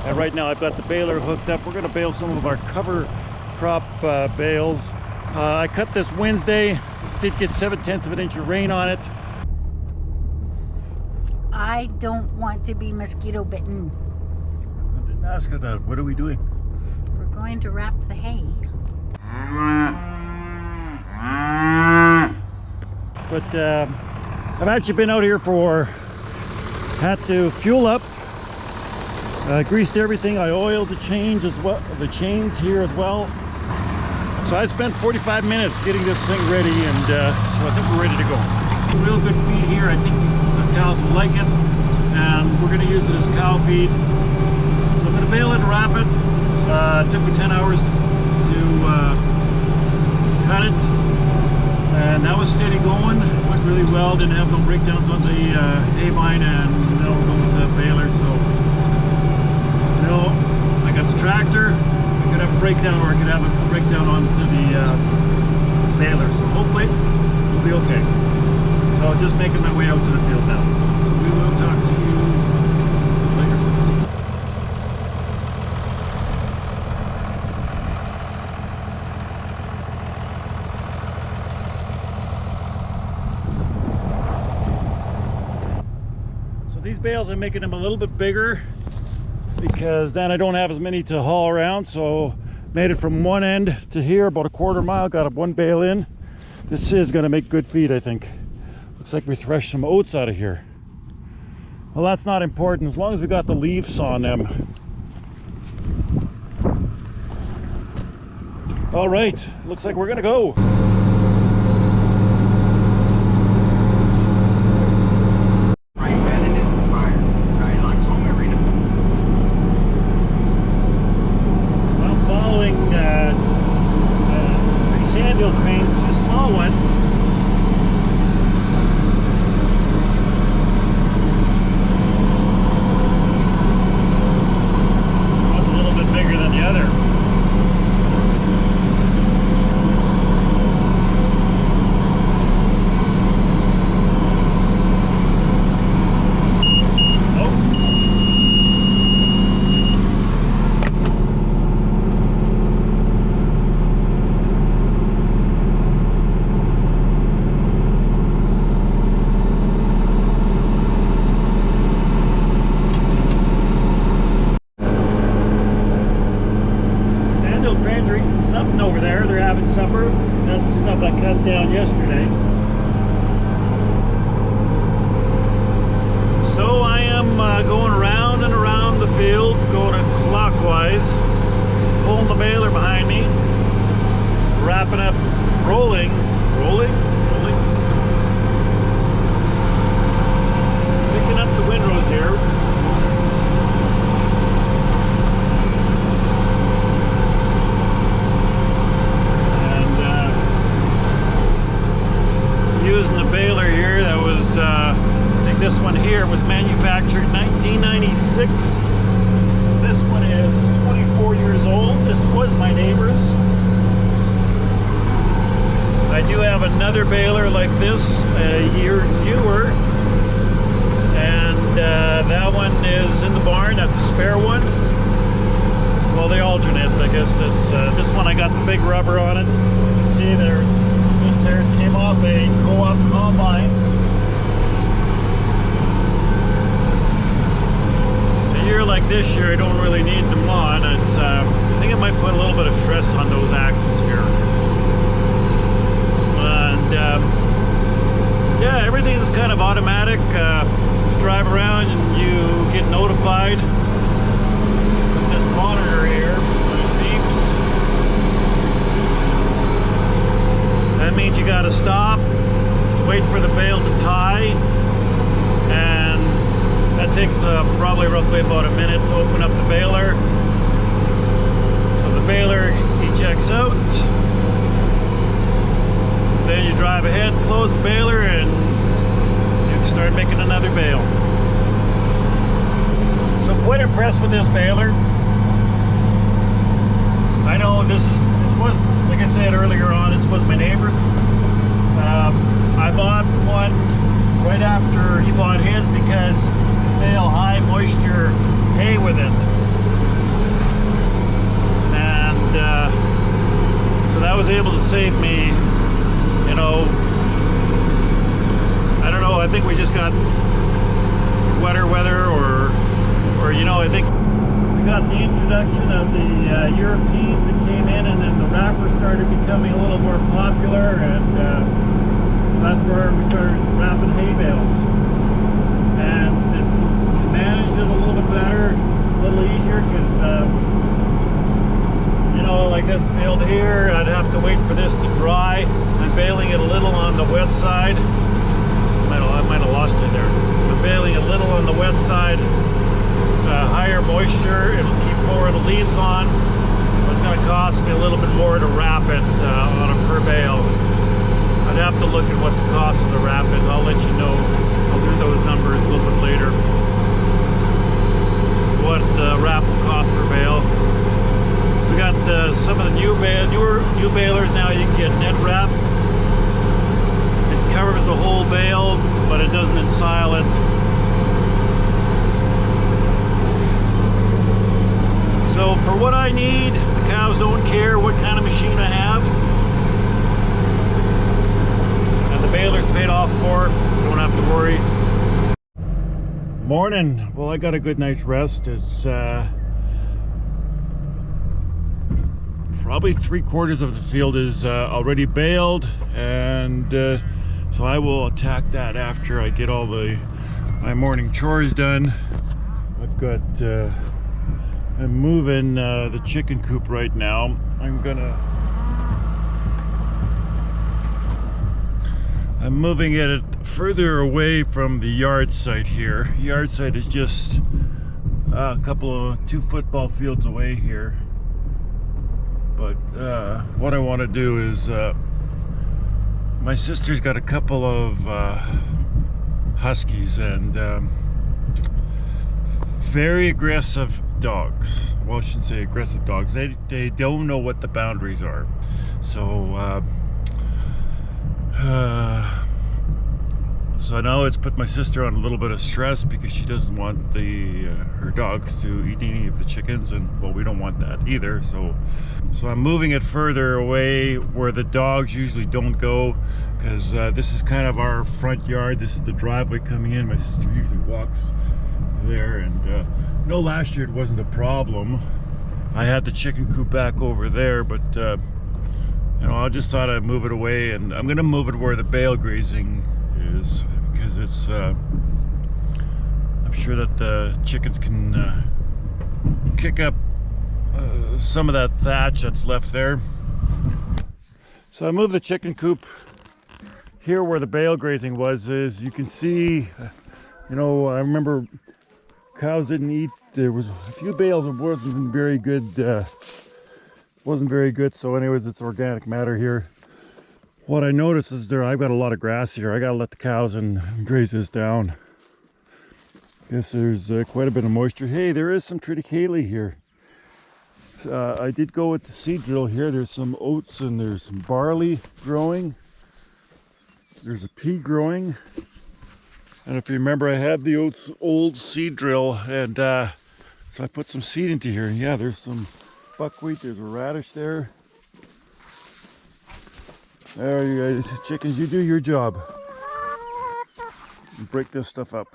And right now I've got the baler hooked up. We're going to bale some of our cover crop bales. I cut this Wednesday. Did get 7/10 of an inch of rain on it. I don't want to be mosquito bitten. I didn't ask her that. What are we doing? We're going to wrap the hay. But I've actually been out here had to fuel up, greased everything. I oiled the chains as well, the chains here as well. So I spent 45 minutes getting this thing ready, and so I think we're ready to go. Real good feed here. I think the cows will like it, and we're going to use it as cow feed. So I'm going to bale it and wrap it. It took me 10 hours to cut it, and that was steady going. It went really well. Didn't have no breakdowns on the hay vine, and now we're going with the baler. So, you know, I got the tractor. I could have a breakdown, or I could have a breakdown onto the baler. So hopefully we'll be okay. So just making my way out to the field now. So we will talk to you later. So these bales, I'm making them a little bit bigger because then I don't have as many to haul around. So made it from one end to here, about a quarter mile, got one bale in. This is going to make good feed, I think. Looks like we threshed some oats out of here. Well, that's not important as long as we got the leaves on them. All right, looks like we're gonna go. I'm following 3 sandhill cranes, 2 small ones. Over there, they're having supper. That's the stuff I cut down yesterday. So I am going around and around the field, going clockwise, pulling the baler behind me, wrapping up, rolling, picking up the windrows here. Using the baler here that was, I think this one here was manufactured in 1996. So this one is 24 years old. This was my neighbor's. I do have another baler like this, a year newer, and that one is in the barn. That's a spare one. Well, they alternate, I guess. That's this one I got the big rubber on it. You can see there's came off a co-op combine. A year like this year, I don't really need them on. It's, I think it might put a little bit of stress on those axles here. And yeah, everything's kind of automatic. You drive around and you get notified with this monitor here. That means you got to stop, wait for the bale to tie, and that takes probably roughly about a minute to open up the baler. So the baler ejects out, then you drive ahead, close the baler, and you can start making another bale. So quite impressed with this baler. I know this was, like I said earlier on, this was my neighbor's. I bought one right after he bought his because bale high moisture hay with it. gave me, you know, I don't know, I think we just got wetter weather, or you know, I think we got the introduction of the Europeans that came in, and then the wrapper started becoming a little more popular, and that's where we started wrapping hay bales. And it's managed it a little bit better, a little easier, because you know, like this field here, I'd have to wait for this to dry. I'm baling it a little on the wet side. I might have lost you there. I'm baling a little on the wet side. Higher moisture, it'll keep more of the leaves on. It's going to cost me a little bit more to wrap it on a per bale. I'd have to look at what the cost of the wrap is. I'll let you know. I'll do those numbers a little bit later. What the wrap will cost per bale. We got some of the new balers now. You can get net wrap. It covers the whole bale, but it doesn't ensile it. So for what I need, the cows don't care what kind of machine I have. And the baler's paid off for, don't have to worry. Morning. Well, I got a good night's rest. It's probably 3/4 of the field is already baled, and so I will attack that after I get all my morning chores done. I've got I'm moving the chicken coop right now. I'm moving it further away from the yard site here. Yard site is just a couple of 2 football fields away here. But what I want to do is, my sister's got a couple of huskies, and very aggressive dogs. Well, I shouldn't say aggressive dogs. They don't know what the boundaries are. So so now it's put my sister on a little bit of stress, because she doesn't want her dogs to eat any of the chickens, and well, we don't want that either. So I'm moving it further away where the dogs usually don't go, because this is kind of our front yard. This is the driveway coming in. My sister usually walks there, and no, last year it wasn't a problem. I had the chicken coop back over there, but you know, I just thought I'd move it away, and I'm gonna move it where the bale grazing is, because it's I'm sure that the chickens can kick up some of that thatch that's left there. So I moved the chicken coop here where the bale grazing was. As you can see, you know, I remember cows didn't eat. There was a few bales that wasn't very good. So anyways, it's organic matter here. What I noticed is I've got a lot of grass here. I gotta let the cows and graze this down. Guess there's quite a bit of moisture. Hey, there is some triticale here. I did go with the seed drill here. There's some oats and there's some barley growing. There's a pea growing. And if you remember, I had the old seed drill, and so I put some seed into here. And yeah, there's some buckwheat. There's a radish there. There you guys, chickens, you do your job. Break this stuff up.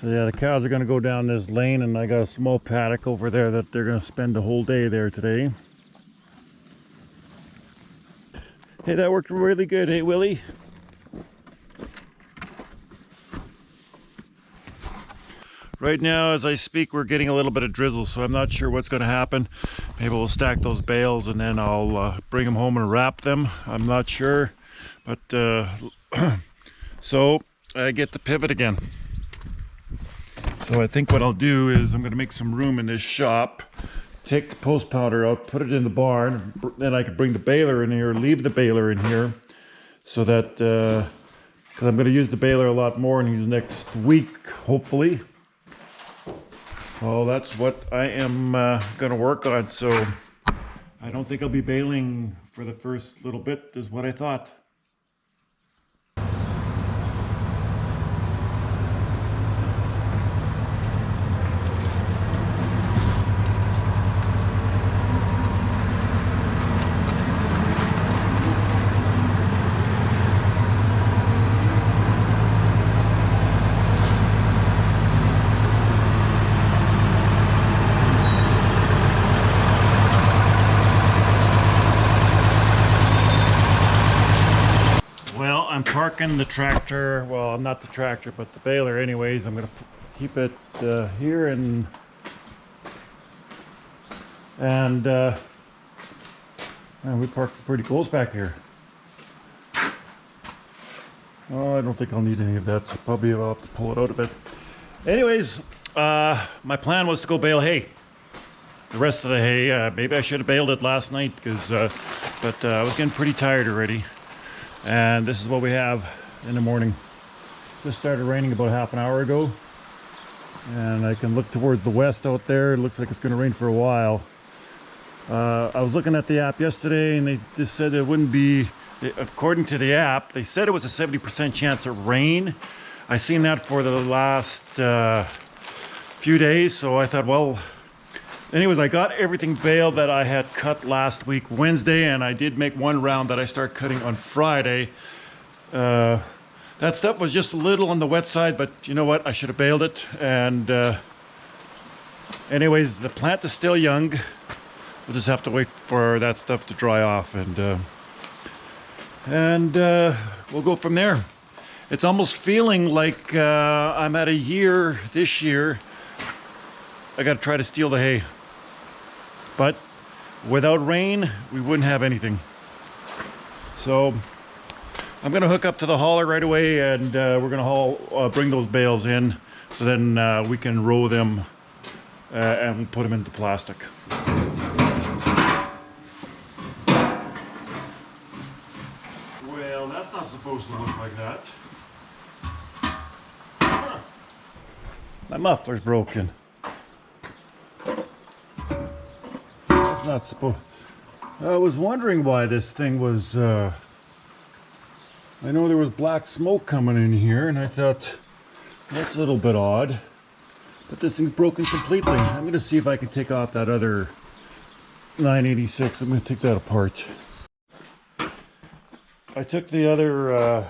So yeah, the cows are going to go down this lane, and I got a small paddock over there that they're going to spend the whole day there today. Hey, that worked really good. Hey, Willie. Right now, as I speak, we're getting a little bit of drizzle, so I'm not sure what's going to happen. Maybe we'll stack those bales, and then I'll bring them home and wrap them. I'm not sure, but so I get to pivot again. So I think what I'll do is I'm going to make some room in this shop, take the post powder out, put it in the barn, then I can bring the baler in here, leave the baler in here, so that, because I'm going to use the baler a lot more in the next week, hopefully. Well, that's what I am going to work on. So I don't think I'll be baling for the first little bit, is what I thought. Well, I'm parking the tractor. Well, not the tractor, but the baler anyways. I'm going to keep it here and we parked pretty close back here. Oh, I don't think I'll need any of that, so probably I'll have to pull it out a bit. Anyways, my plan was to go bale hay. The rest of the hay, maybe I should have baled it last night, but I was getting pretty tired already. And this is what we have in the morning. Just started raining about half an hour ago. And I can look towards the west out there. It looks like it's going to rain for a while. I was looking at the app yesterday and they just said it wouldn't be, according to the app, they said it was a 70% chance of rain. I seen that for the last few days, so I thought, well, anyways, I got everything baled that I had cut last week Wednesday, and I did make one round that I start cutting on Friday. That stuff was just a little on the wet side, but you know what? I should have baled it. And anyways, the plant is still young. We'll just have to wait for that stuff to dry off, and we'll go from there. It's almost feeling like I'm at a year this year. I got to try to steal the hay. But without rain, we wouldn't have anything. So I'm going to hook up to the hauler right away, and we're going to bring those bales in, so then we can roll them and put them into plastic. Well, that's not supposed to look like that. Huh. My muffler's broken. Not supposed. I was wondering why this thing was. I know there was black smoke coming in here, and I thought that's a little bit odd. But this thing's broken completely. I'm going to see if I can take off that other 986. I'm going to take that apart. I took the other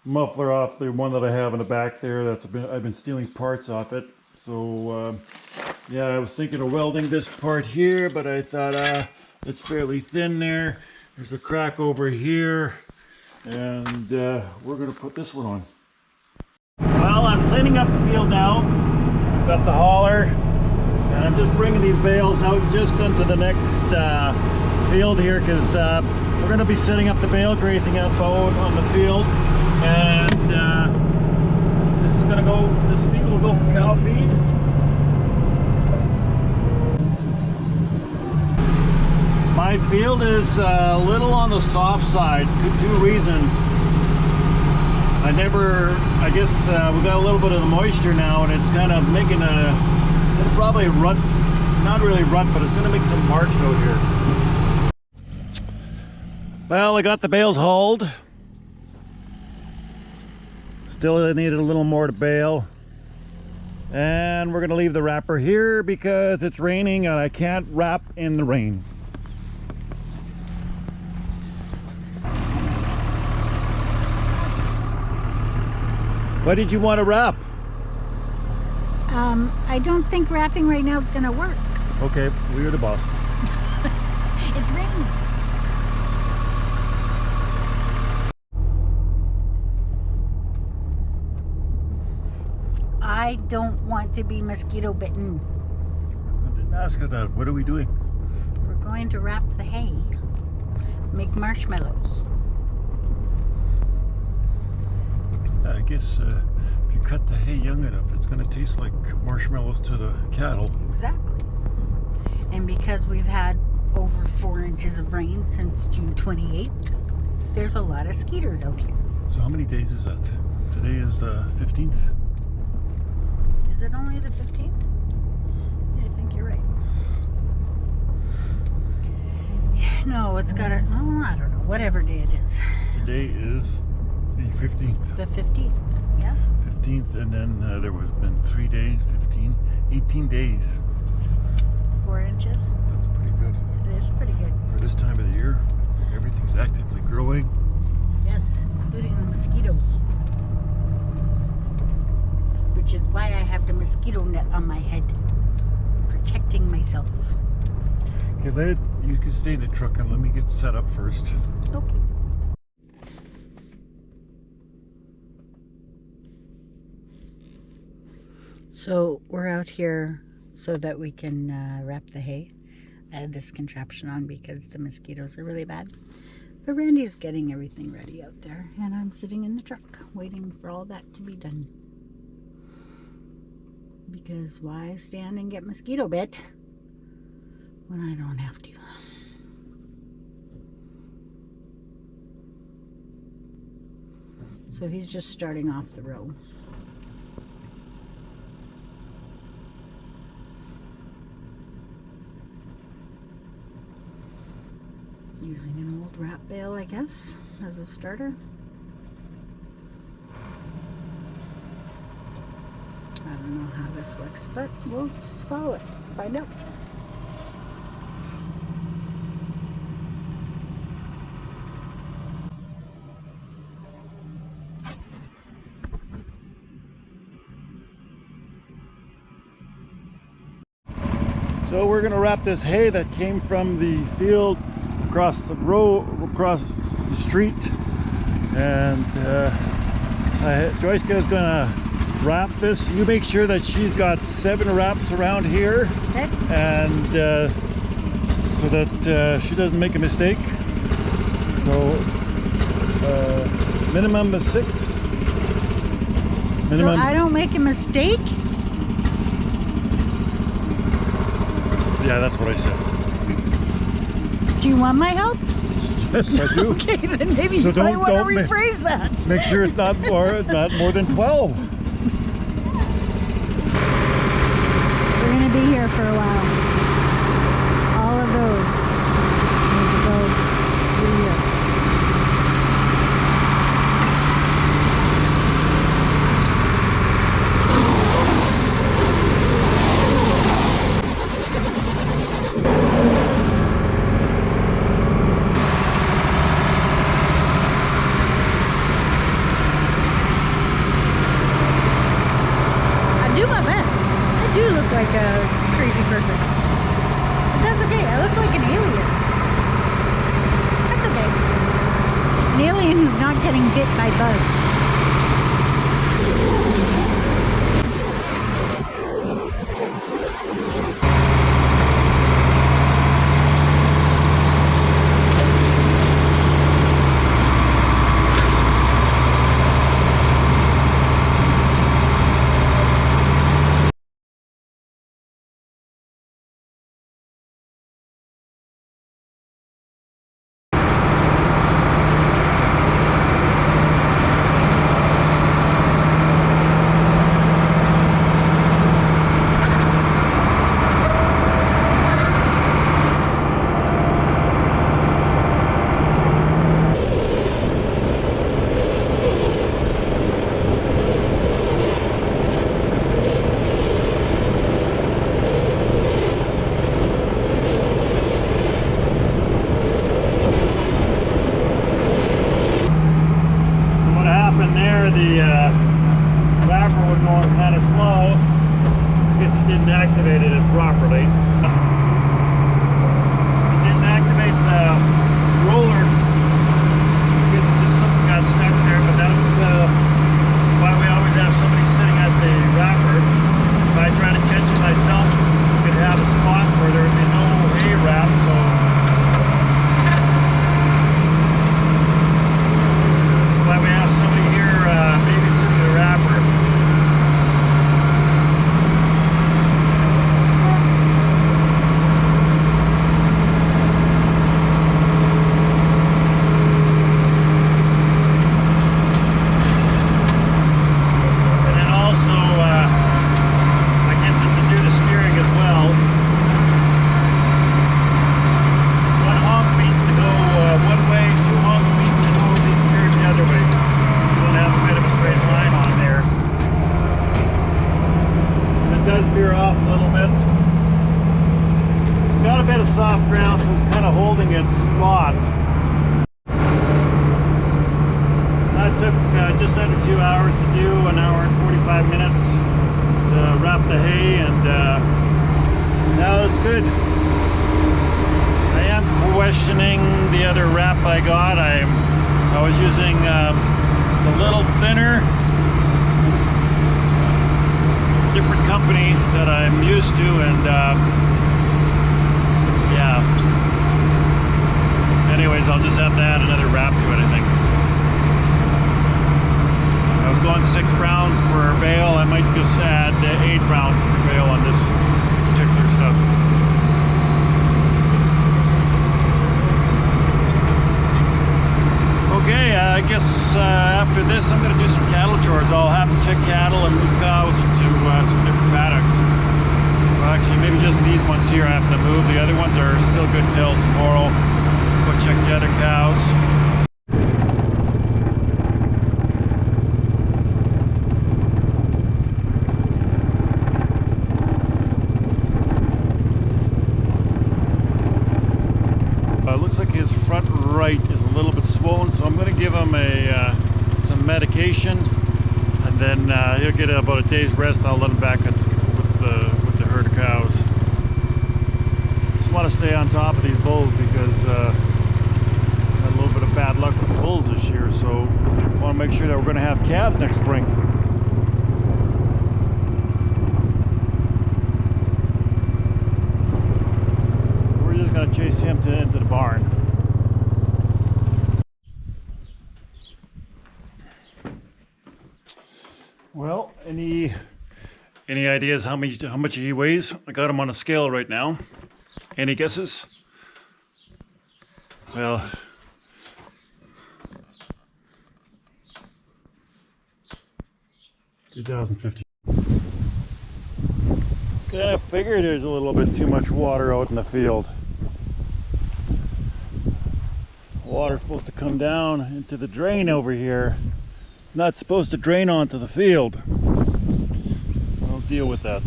muffler off, the one that I have in the back there. I've been stealing parts off it. So. Yeah, I was thinking of welding this part here, but I thought it's fairly thin there. There's a crack over here, and we're going to put this one on. Well, I'm cleaning up the field now. I've got the hauler, and I'm just bringing these bales out just into the next field here, because we're going to be setting up the bale grazing out on the field, and this is going to go. This field will go for cow feed. My field is a little on the soft side, two reasons. I guess we got a little bit of the moisture now, and it's kind of making it'll probably rut, not really rut, but it's going to make some marks out here. Well, I got the bales hauled. Still needed a little more to bale. And we're going to leave the wrapper here because it's raining and I can't wrap in the rain. What did you want to wrap? I don't think wrapping right now is going to work. Okay, we're the boss. It's raining. I don't want to be mosquito bitten. I didn't ask her that. What are we doing? We're going to wrap the hay. Make marshmallows. I guess if you cut the hay young enough, it's going to taste like marshmallows to the cattle. Exactly. And because we've had over 4 inches of rain since June 28th, there's a lot of skeeters out here. So how many days is that? Today is the 15th? Is it only the 15th? Yeah, I think you're right. No, it's got a, oh, I don't know, whatever day it is. Today is the 15th. The 15th, yeah. 15th, and then there was been 3 days, 15, 18 days. 4 inches. That's pretty good. It is pretty good. For this time of the year, everything's actively growing. Yes, including the mosquitoes. Which is why I have the mosquito net on my head. Protecting myself. Okay, you can stay in the truck and let me get set up first. Okay. So we're out here so that we can wrap the hay. I had this contraption on because the mosquitoes are really bad. But Randy's getting everything ready out there, and I'm sitting in the truck waiting for all that to be done. Because why stand and get mosquito bit when I don't have to? So he's just starting off the row. Using an old wrap bale, I guess, as a starter. I don't know how this works, but we'll just follow it, find out. So we're gonna wrap this hay that came from the field across the road, across the street, and Joyce is gonna wrap this. You make sure that she's got 7 wraps around here, Okay. and so that she doesn't make a mistake. So minimum of 6. Minimum. So I don't make a mistake? Yeah, that's what I said. Do you want my help? Yes, I do. Okay, then maybe So you might want to don't rephrase that. Make sure it's not more than 12. We're going to be here for a while. All of those need to go through here. Like a crazy person. But that's okay. I look like an alien. That's okay. An alien who's not getting bit by bugs. Activated it properly. It didn't activate the roller because it just something got stuck there, but that's why we always have somebody sitting at the wrapper. If I try to catch it myself, you could have a spot where there would be no hay wrap, so why we have somebody here babysitting the wrapper. kind of holding its spot. That took just under 2 hours to do, 1 hour and 45 minutes to wrap the hay, and now it's good. I am questioning the other wrap I got. I was using it's a little thinner, different company that I'm used to, and yeah. Anyways, I'll just have to add another wrap to it, I think. I was going 6 rounds per bale. I might just add 8 rounds per bale on this particular stuff. Okay, I guess after this I'm going to do some cattle chores. I'll have to check cattle and move cows into some different paddocks. Well, actually, maybe just these ones here I have to move. The other ones are still good till tomorrow. Go check the other cows. Looks like his front right is a little bit swollen, so I'm going to give him some medication, and then he'll get about a day's rest, and I'll let him back with the herd of cows. Just want to stay on top of these bulls because I had a little bit of bad luck with the bulls this year, so I want to make sure that we're going to have calves next spring. Going to chase him into the barn. Well, any ideas how much he weighs? I got him on a scale right now. Any guesses? Well, $2,050. Kind of figured there's a little bit too much water out in the field. Water's supposed to come down into the drain over here. Not supposed to drain onto the field. I'll deal with that.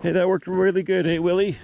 Hey, that worked really good, hey Willie?